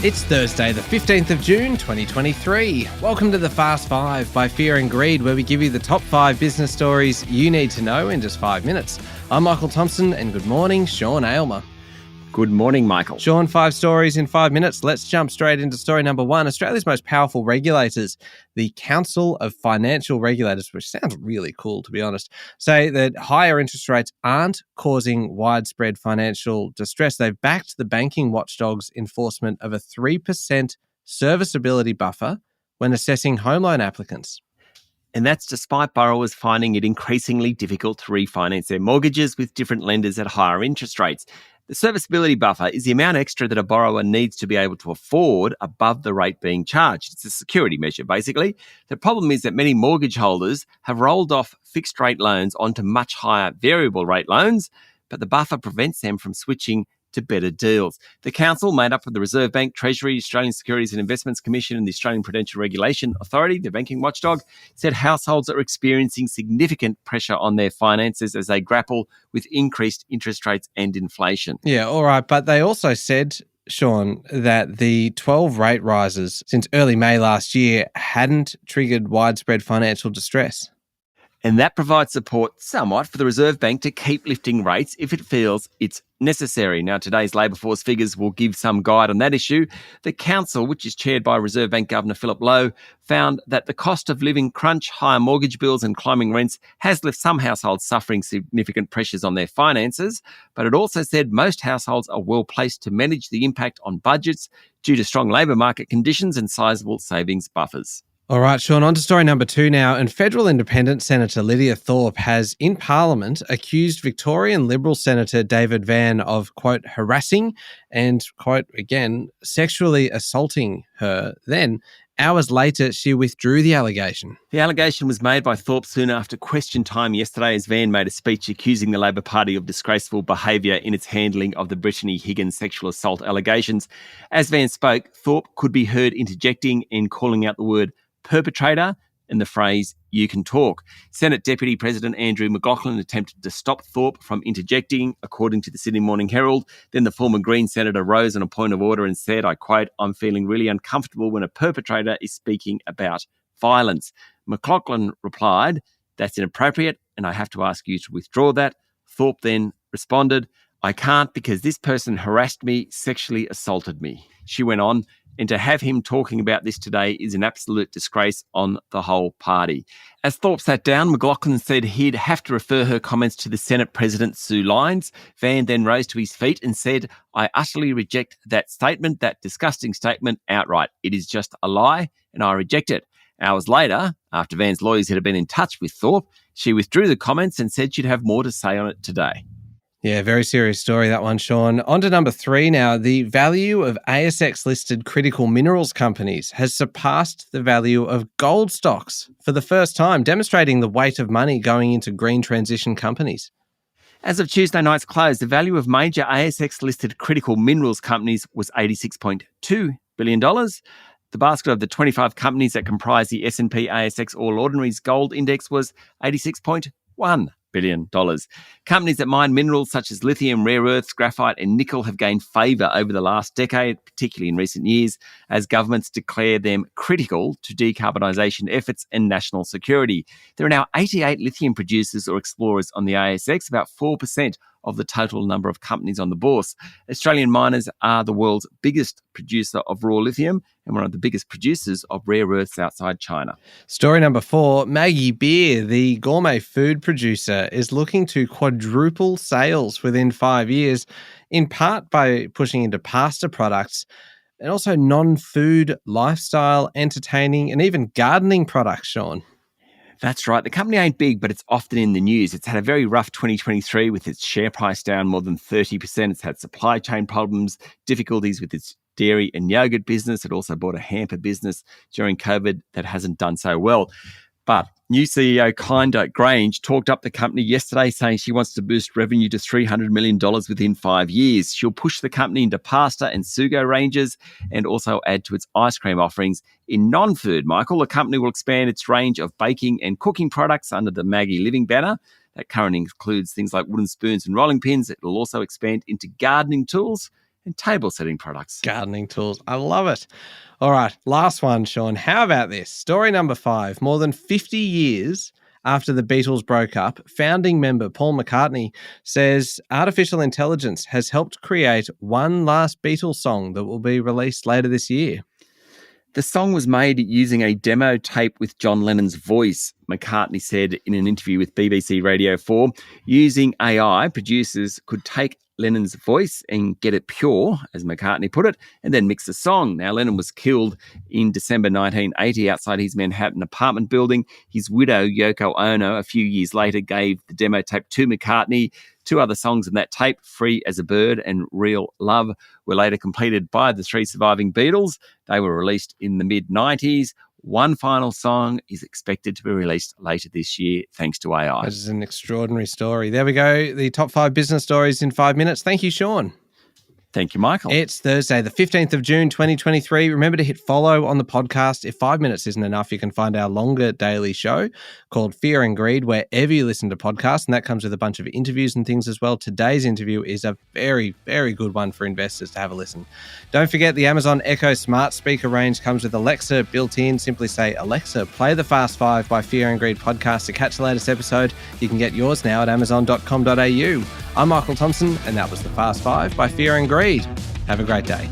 It's Thursday, the 15th of June, 2023. Welcome to the Fast Five by Fear and Greed, where we give you the top 5 business stories you need to know in just 5 minutes. I'm Michael Thompson, and good morning, Sean Aylmer. Good morning, Michael. Sean, 5 stories in 5 minutes. Let's jump straight into story number 1. Australia's most powerful regulators, the Council of Financial Regulators, which sounds really cool, to be honest, say that higher interest rates aren't causing widespread financial distress. They've backed the banking watchdog's enforcement of a 3% serviceability buffer when assessing home loan applicants. And that's despite borrowers finding it increasingly difficult to refinance their mortgages with different lenders at higher interest rates. The serviceability buffer is the amount extra that a borrower needs to be able to afford above the rate being charged. It's a security measure, basically. The problem is that many mortgage holders have rolled off fixed rate loans onto much higher variable rate loans, but the buffer prevents them from switching to better deals. The council, made up of the Reserve Bank, Treasury, Australian Securities and Investments Commission and the Australian Prudential Regulation Authority, the banking watchdog, said households are experiencing significant pressure on their finances as they grapple with increased interest rates and inflation. Yeah, all right. But they also said, Sean, that the 12 rate rises since early May last year hadn't triggered widespread financial distress. And that provides support somewhat for the Reserve Bank to keep lifting rates if it feels it's necessary. Now, today's labour force figures will give some guide on that issue. The council, which is chaired by Reserve Bank Governor Philip Lowe, found that the cost of living crunch, higher mortgage bills and climbing rents has left some households suffering significant pressures on their finances. But it also said most households are well placed to manage the impact on budgets due to strong labour market conditions and sizable savings buffers. All right, Sean, on to story number 2 now. And federal independent Senator Lydia Thorpe has, in Parliament, accused Victorian Liberal Senator David Van of, quote, harassing and, quote, again, sexually assaulting her. Then, hours later, she withdrew the allegation. The allegation was made by Thorpe soon after question time yesterday as Van made a speech accusing the Labor Party of disgraceful behaviour in its handling of the Brittany Higgins sexual assault allegations. As Van spoke, Thorpe could be heard interjecting and calling out the word perpetrator and the phrase, you can talk. Senate Deputy President Andrew McLaughlin attempted to stop Thorpe from interjecting, according to the Sydney Morning Herald. Then the former Green Senator rose on a point of order and said, I quote, I'm feeling really uncomfortable when a perpetrator is speaking about violence. McLaughlin replied, that's inappropriate and I have to ask you to withdraw that. Thorpe then responded, I can't because this person harassed me, sexually assaulted me. She went on, and to have him talking about this today is an absolute disgrace on the whole party. As Thorpe sat down, McLaughlin said he'd have to refer her comments to the Senate President, Sue Lines. Van then rose to his feet and said, I utterly reject that statement, that disgusting statement, outright. It is just a lie, and I reject it. Hours later, after Van's lawyers had been in touch with Thorpe, she withdrew the comments and said she'd have more to say on it today. Yeah, very serious story, that one, Sean. On to number 3 now. The value of ASX-listed critical minerals companies has surpassed the value of gold stocks for the first time, demonstrating the weight of money going into green transition companies. As of Tuesday night's close, the value of major ASX-listed critical minerals companies was $86.2 billion. The basket of the 25 companies that comprise the S&P ASX All Ordinaries Gold Index was $86.1 billion. Companies that mine minerals such as lithium, rare earths, graphite and nickel have gained favour over the last decade, particularly in recent years, as governments declare them critical to decarbonisation efforts and national security. There are now 88 lithium producers or explorers on the ASX, about 4% of the total number of companies on the bourse. Australian miners are the world's biggest producer of raw lithium and one of the biggest producers of rare earths outside China. Story number 4, Maggie Beer, the gourmet food producer, is looking to quadruple sales within 5 years, in part by pushing into pasta products and also non-food, lifestyle, entertaining and even gardening products, Sean. That's right. The company ain't big, but it's often in the news. It's had a very rough 2023 with its share price down more than 30%. It's had supply chain problems, difficulties with its dairy and yogurt business. It also bought a hamper business during COVID that hasn't done so well. But new CEO Kinda Grange talked up the company yesterday, saying she wants to boost revenue to $300 million within 5 years. She'll push the company into pasta and sugo ranges and also add to its ice cream offerings. In non-food, Michael, the company will expand its range of baking and cooking products under the Maggie Living banner. That currently includes things like wooden spoons and rolling pins. It will also expand into gardening tools and table setting products. Gardening tools. I love it. All right, last one, Sean. How about this? Story number 5. More than 50 years after the Beatles broke up, founding member Paul McCartney says artificial intelligence has helped create one last Beatles song that will be released later this year. The song was made using a demo tape with John Lennon's voice, McCartney said in an interview with BBC Radio 4. Using AI, producers could take Lennon's voice and get it pure, as McCartney put it, and then mix the song. Now, Lennon was killed in December 1980 outside his Manhattan apartment building. His widow, Yoko Ono, a few years later gave the demo tape to McCartney. 2 other songs in that tape, Free as a Bird and Real Love, were later completed by the 3 surviving Beatles. They were released in the mid-90s. One final song is expected to be released later this year, thanks to AI. This is an extraordinary story. There we go. The top 5 business stories in 5 minutes. Thank you, Sean. Thank you, Michael. It's Thursday, the 15th of June, 2023. Remember to hit follow on the podcast. If 5 minutes isn't enough, you can find our longer daily show called Fear and Greed wherever you listen to podcasts, and that comes with a bunch of interviews and things as well. Today's interview is a very, very good one for investors to have a listen. Don't forget the Amazon Echo smart speaker range comes with Alexa built in. Simply say, Alexa, play the Fast 5 by Fear and Greed podcast to catch the latest episode. You can get yours now at amazon.com.au. I'm Michael Thompson, and that was the Fast 5 by Fear and Greed. Have a great day.